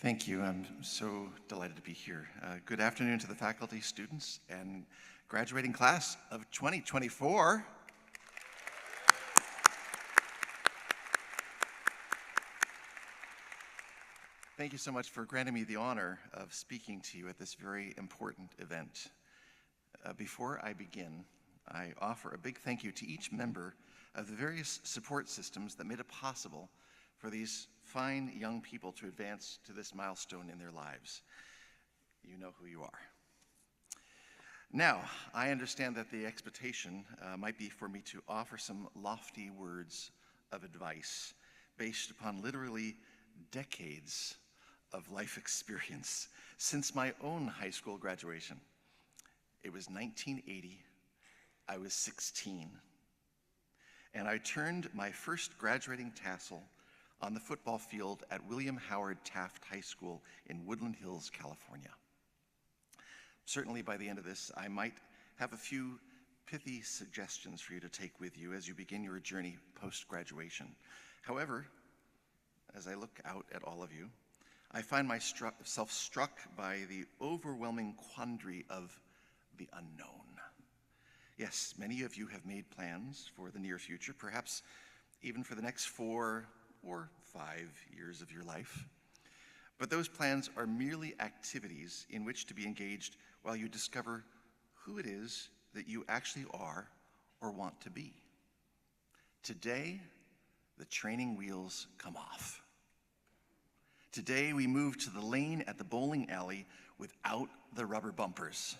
Thank you. I'm so delighted to be here. Good afternoon to the faculty, students, and graduating class of 2024. Thank you so much for granting me the honor of speaking to you at this very important event. Before I begin, I offer a big thank you to each member of the various support systems that made it possible for these fine young people to advance to this milestone in their lives. You know who you are. Now, I understand that the expectation might be for me to offer some lofty words of advice based upon literally decades of life experience since my own high school graduation. It was 1980, I was 16, and I turned my first graduating tassel on the football field at William Howard Taft High School in Woodland Hills, California. Certainly by the end of this, I might have a few pithy suggestions for you to take with you as you begin your journey post-graduation. However, as I look out at all of you, I find myself struck by the overwhelming quandary of the unknown. Yes, many of you have made plans for the near future, perhaps even for the next 4 or 5 years of your life. But those plans are merely activities in which to be engaged while you discover who it is that you actually are or want to be. Today, the training wheels come off. Today, we move to the lane at the bowling alley without the rubber bumpers.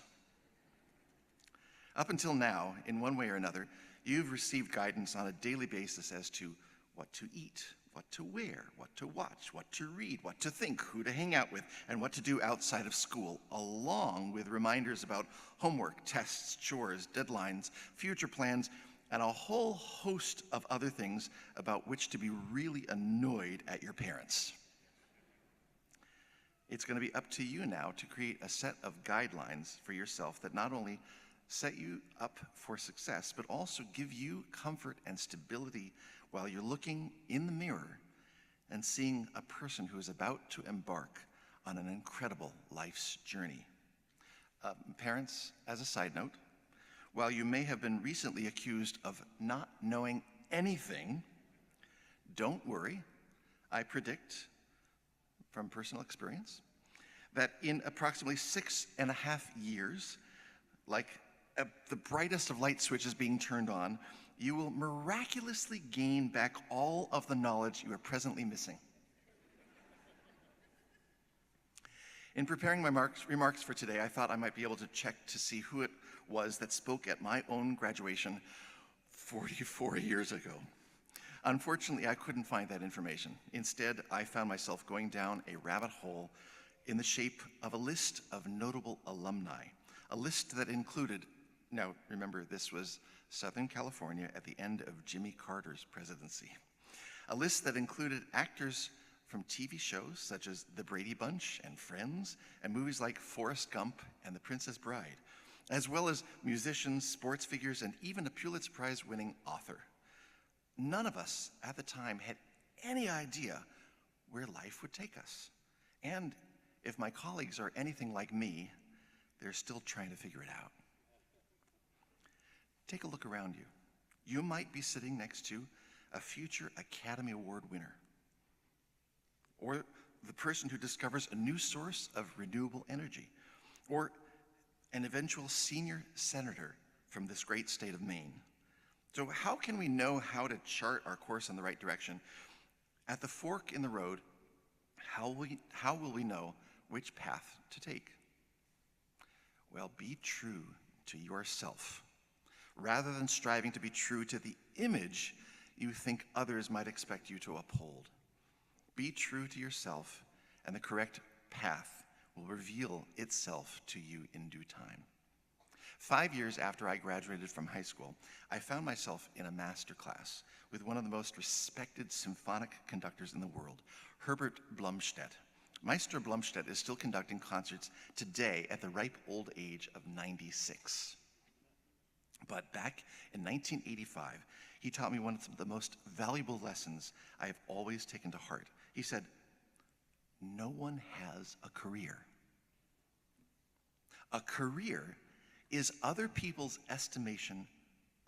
Up until now, in one way or another, you've received guidance on a daily basis as to what to eat, what to wear, what to watch, what to read, what to think, who to hang out with, and what to do outside of school, along with reminders about homework, tests, chores, deadlines, future plans, and a whole host of other things about which to be really annoyed at your parents. It's going to be up to you now to create a set of guidelines for yourself that not only set you up for success, but also give you comfort and stability while you're looking in the mirror and seeing a person who is about to embark on an incredible life's journey. Parents, as a side note, while you may have been recently accused of not knowing anything, don't worry. I predict, from personal experience, that in approximately 6.5 years, like the brightest of light switches being turned on, you will miraculously gain back all of the knowledge you are presently missing. In preparing my remarks for today, I thought I might be able to check to see who it was that spoke at my own graduation 44 years ago. Unfortunately, I couldn't find that information. Instead, I found myself going down a rabbit hole in the shape of a list of notable alumni, a list that included, now remember, this was Southern California at the end of Jimmy Carter's presidency, a list that included actors from TV shows such as The Brady Bunch and Friends, and movies like Forrest Gump and The Princess Bride, as well as musicians, sports figures, and even a Pulitzer Prize-winning author. None of us at the time had any idea where life would take us. And if my colleagues are anything like me, they're still trying to figure it out. Take a look around you. You might be sitting next to a future Academy Award winner, or the person who discovers a new source of renewable energy, or an eventual senior senator from this great state of Maine. So how can we know how to chart our course in the right direction? At the fork in the road, how will we know which path to take? Well, be true to yourself, rather than striving to be true to the image you think others might expect you to uphold. Be true to yourself, and the correct path will reveal itself to you in due time. 5 years after I graduated from high school, I found myself in a master class with one of the most respected symphonic conductors in the world, Herbert Blumstedt. Maestro Blumstedt is still conducting concerts today at the ripe old age of 96. But back in 1985, he taught me one of the most valuable lessons I have always taken to heart. He said, no one has a career. A career is other people's estimation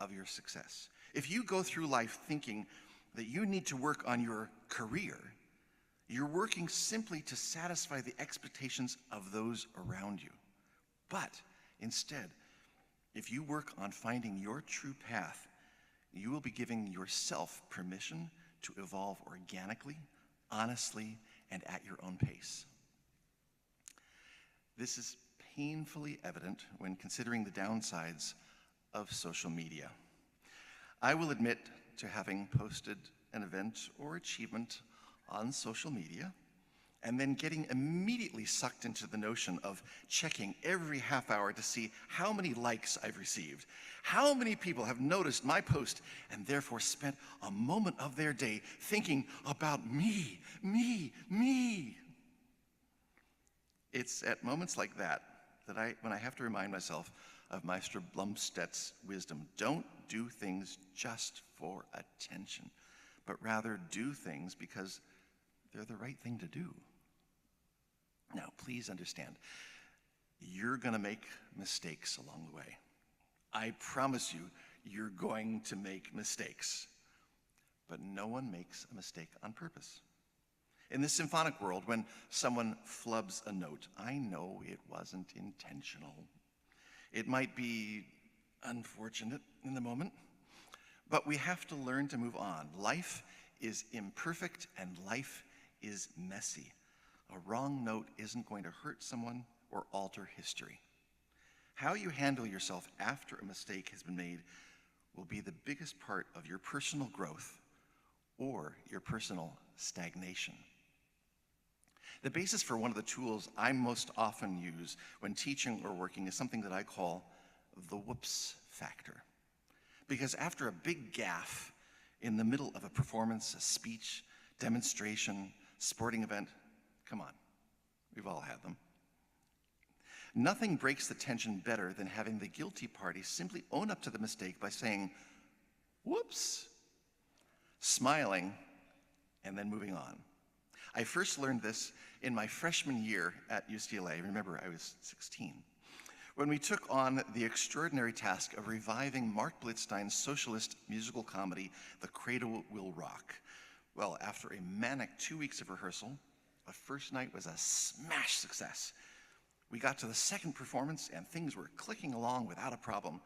of your success. If you go through life thinking that you need to work on your career, you're working simply to satisfy the expectations of those around you. But instead, if you work on finding your true path, you will be giving yourself permission to evolve organically, honestly, and at your own pace. This is painfully evident when considering the downsides of social media. I will admit to having posted an event or achievement on social media and then getting immediately sucked into the notion of checking every half hour to see how many likes I've received, how many people have noticed my post and therefore spent a moment of their day thinking about me. It's at moments like that when I have to remind myself of Meister Blumstedt's wisdom. Don't do things just for attention, but rather do things because they're the right thing to do. Now, please understand, you're going to make mistakes along the way. I promise you, you're going to make mistakes. But no one makes a mistake on purpose. In this symphonic world, when someone flubs a note, I know it wasn't intentional. It might be unfortunate in the moment, but we have to learn to move on. Life is imperfect and life is messy. A wrong note isn't going to hurt someone or alter history. How you handle yourself after a mistake has been made will be the biggest part of your personal growth or your personal stagnation. The basis for one of the tools I most often use when teaching or working is something that I call the whoops factor. Because after a big gaffe in the middle of a performance, a speech, demonstration, sporting event, come on, we've all had them. Nothing breaks the tension better than having the guilty party simply own up to the mistake by saying, whoops, smiling, and then moving on. I first learned this in my freshman year at UCLA. Remember, I was 16. When we took on the extraordinary task of reviving Mark Blitzstein's socialist musical comedy, The Cradle Will Rock. Well, after a manic 2 weeks of rehearsal, the first night was a smash success. We got to the second performance and things were clicking along without a problem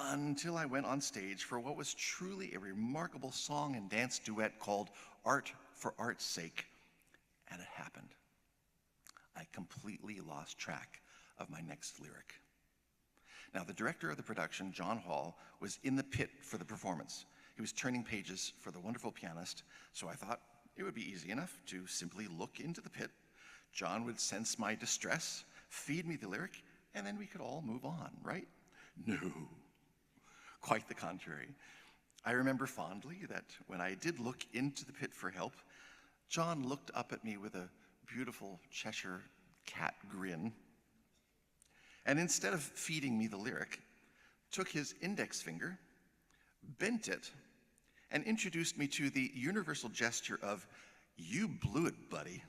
until I went on stage for what was truly a remarkable song and dance duet called Art for Art's Sake, and it happened. I completely lost track of my next lyric. Now, the director of the production, John Hall, was in the pit for the performance. He was turning pages for the wonderful pianist, so I thought it would be easy enough to simply look into the pit. John would sense my distress, feed me the lyric, and then we could all move on, right? No, quite the contrary. I remember fondly that when I did look into the pit for help, John looked up at me with a beautiful Cheshire cat grin, and instead of feeding me the lyric, took his index finger, bent it, and introduced me to the universal gesture of, "You blew it, buddy,"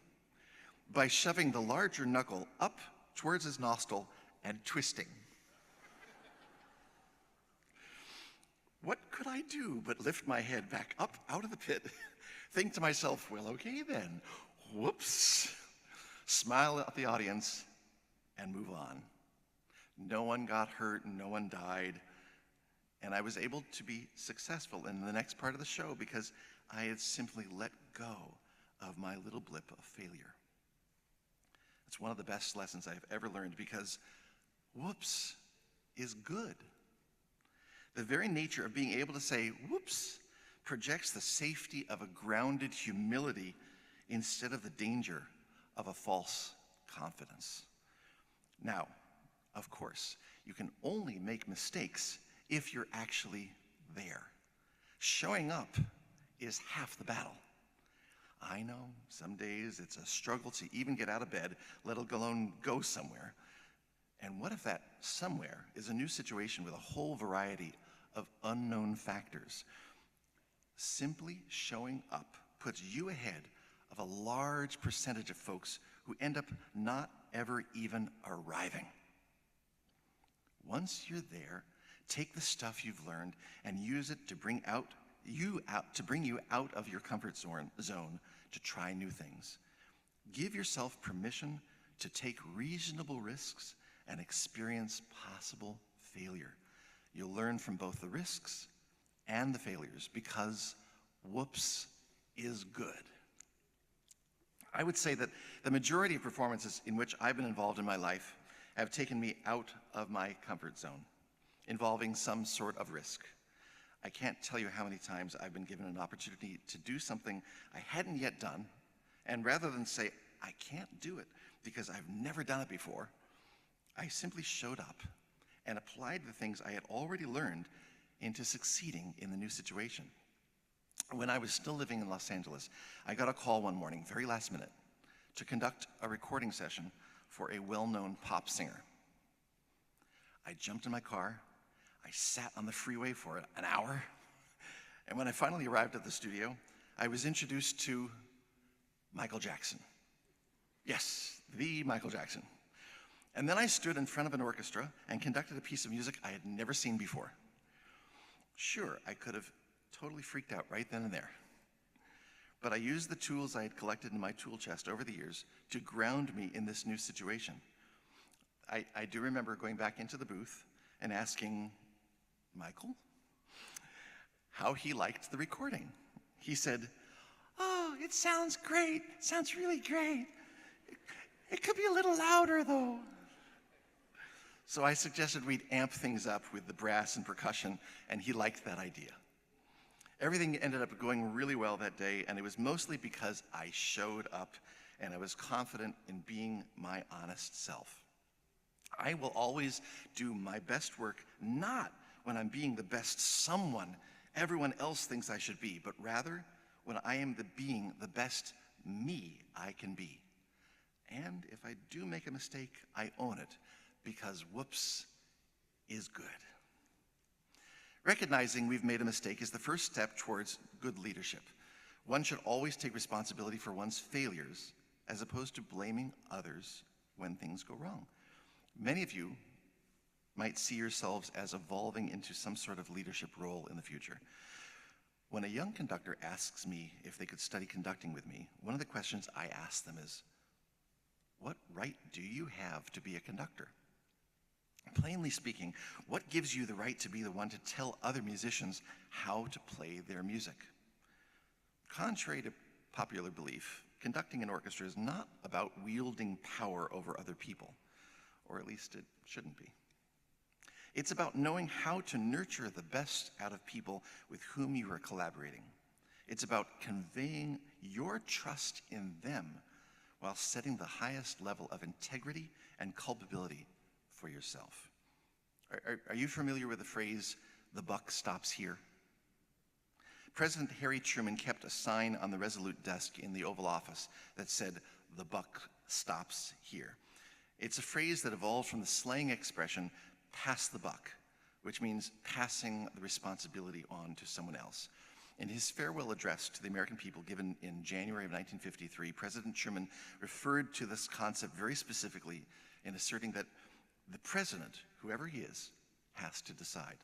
by shoving the larger knuckle up towards his nostril and twisting. What could I do but lift my head back up out of the pit, think to myself, well, okay then, whoops, smile at the audience, and move on. No one got hurt, no one died, and I was able to be successful in the next part of the show because I had simply let go of my little blip of failure. It's one of the best lessons I've ever learned because whoops is good. The very nature of being able to say whoops projects the safety of a grounded humility instead of the danger of a false confidence. Now, of course, you can only make mistakes if you're actually there. Showing up is half the battle. I know some days it's a struggle to even get out of bed, let alone go somewhere. And what if that somewhere is a new situation with a whole variety of unknown factors? Simply showing up puts you ahead of of a large percentage of folks who end up not ever even arriving. Once you're there, take the stuff you've learned and use it to bring you out of your comfort zone to try new things. Give yourself permission to take reasonable risks and experience possible failure. You'll learn from both the risks and the failures because whoops is good. I would say that the majority of performances in which I've been involved in my life have taken me out of my comfort zone, involving some sort of risk. I can't tell you how many times I've been given an opportunity to do something I hadn't yet done, and rather than say, I can't do it because I've never done it before, I simply showed up and applied the things I had already learned into succeeding in the new situation. When I was still living in Los Angeles, I got a call one morning, very last minute, to conduct a recording session for a well-known pop singer. I jumped in my car, I sat on the freeway for an hour, and when I finally arrived at the studio, I was introduced to Michael Jackson. Yes, the Michael Jackson. And then I stood in front of an orchestra and conducted a piece of music I had never seen before. Sure, I could have totally freaked out right then and there. But I used the tools I had collected in my tool chest over the years to ground me in this new situation. I do remember going back into the booth and asking Michael how he liked the recording. He said, "Oh, it sounds great. It sounds really great. It could be a little louder, though." So I suggested we'd amp things up with the brass and percussion, and he liked that idea. Everything ended up going really well that day, and it was mostly because I showed up and I was confident in being my honest self. I will always do my best work, not when I'm being the best someone everyone else thinks I should be, but rather when I am being the best me I can be. And if I do make a mistake, I own it, because whoops is good. Recognizing we've made a mistake is the first step towards good leadership. One should always take responsibility for one's failures, as opposed to blaming others when things go wrong. Many of you might see yourselves as evolving into some sort of leadership role in the future. When a young conductor asks me if they could study conducting with me, one of the questions I ask them is, what right do you have to be a conductor? Plainly speaking, what gives you the right to be the one to tell other musicians how to play their music? Contrary to popular belief, conducting an orchestra is not about wielding power over other people, or at least it shouldn't be. It's about knowing how to nurture the best out of people with whom you are collaborating. It's about conveying your trust in them while setting the highest level of integrity and culpability for yourself. Are you familiar with the phrase, "the buck stops here"? President Harry Truman kept a sign on the Resolute desk in the Oval Office that said, "the buck stops here." It's a phrase that evolved from the slang expression, "pass the buck," which means passing the responsibility on to someone else. In his farewell address to the American people given in January of 1953, President Truman referred to this concept very specifically in asserting that the president, whoever he is, has to decide.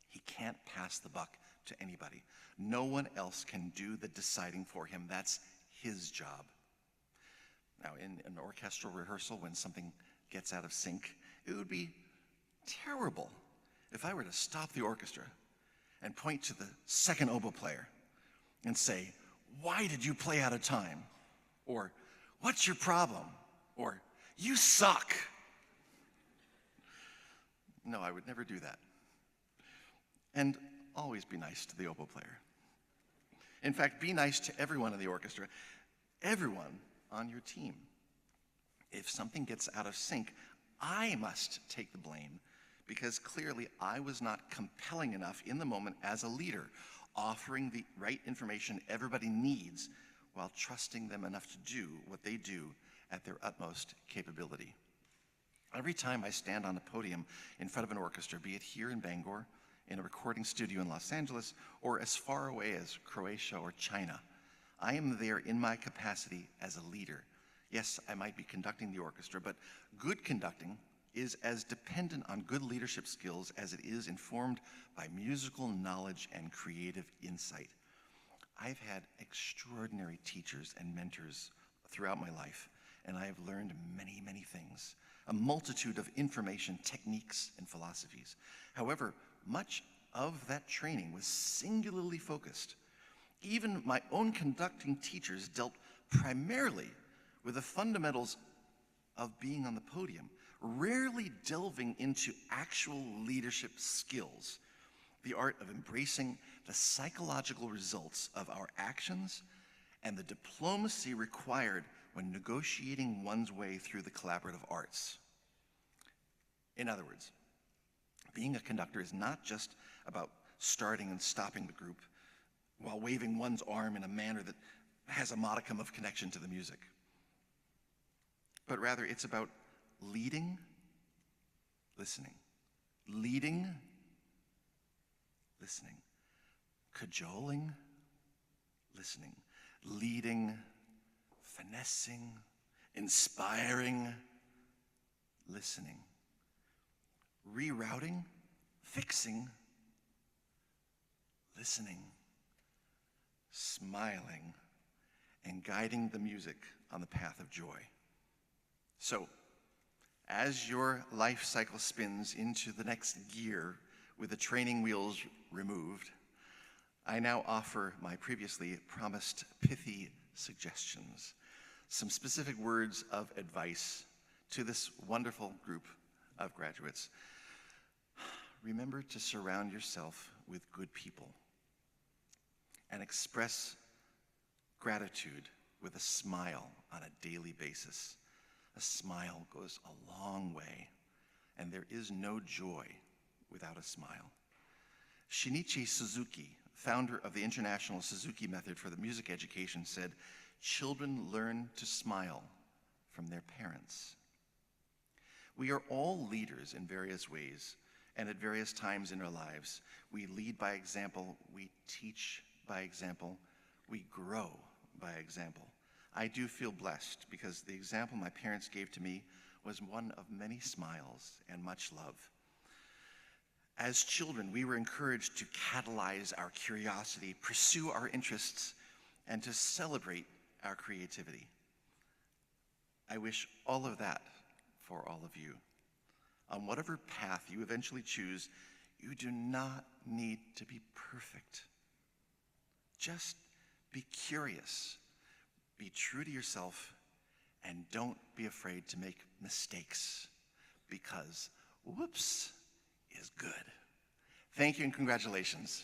He can't pass the buck to anybody. No one else can do the deciding for him. That's his job. Now, in an orchestral rehearsal, when something gets out of sync, it would be terrible if I were to stop the orchestra and point to the second oboe player and say, "Why did you play out of time?" Or, "What's your problem?" Or, "You suck." No, I would never do that. And always be nice to the oboe player. In fact, be nice to everyone in the orchestra, everyone on your team. If something gets out of sync, I must take the blame, because clearly I was not compelling enough in the moment as a leader, offering the right information everybody needs while trusting them enough to do what they do at their utmost capability. Every time I stand on a podium in front of an orchestra, be it here in Bangor, in a recording studio in Los Angeles, or as far away as Croatia or China, I am there in my capacity as a leader. Yes, I might be conducting the orchestra, but good conducting is as dependent on good leadership skills as it is informed by musical knowledge and creative insight. I've had extraordinary teachers and mentors throughout my life, and I have learned many, many things, a multitude of information, techniques, and philosophies. However, much of that training was singularly focused. Even my own conducting teachers dealt primarily with the fundamentals of being on the podium, rarely delving into actual leadership skills, the art of embracing the psychological results of our actions and the diplomacy required when negotiating one's way through the collaborative arts. In other words, being a conductor is not just about starting and stopping the group while waving one's arm in a manner that has a modicum of connection to the music, but rather it's about leading, listening, leading, listening, cajoling, listening, leading, finessing, inspiring, listening, rerouting, fixing, listening, smiling, and guiding the music on the path of joy. So, as your life cycle spins into the next gear with the training wheels removed, I now offer my previously promised pithy suggestions, some specific words of advice to this wonderful group of graduates. Remember to surround yourself with good people and express gratitude with a smile on a daily basis. A smile goes a long way, and there is no joy without a smile. Shinichi Suzuki, founder of the International Suzuki Method for the Music Education, said, "Children learn to smile from their parents." We are all leaders in various ways, and at various times in our lives. We lead by example, we teach by example, we grow by example. I do feel blessed because the example my parents gave to me was one of many smiles and much love. As children, we were encouraged to catalyze our curiosity, pursue our interests, and to celebrate our creativity. I wish all of that for all of you. On whatever path you eventually choose, you do not need to be perfect. Just be curious, be true to yourself, and don't be afraid to make mistakes, because whoops is good. Thank you and congratulations.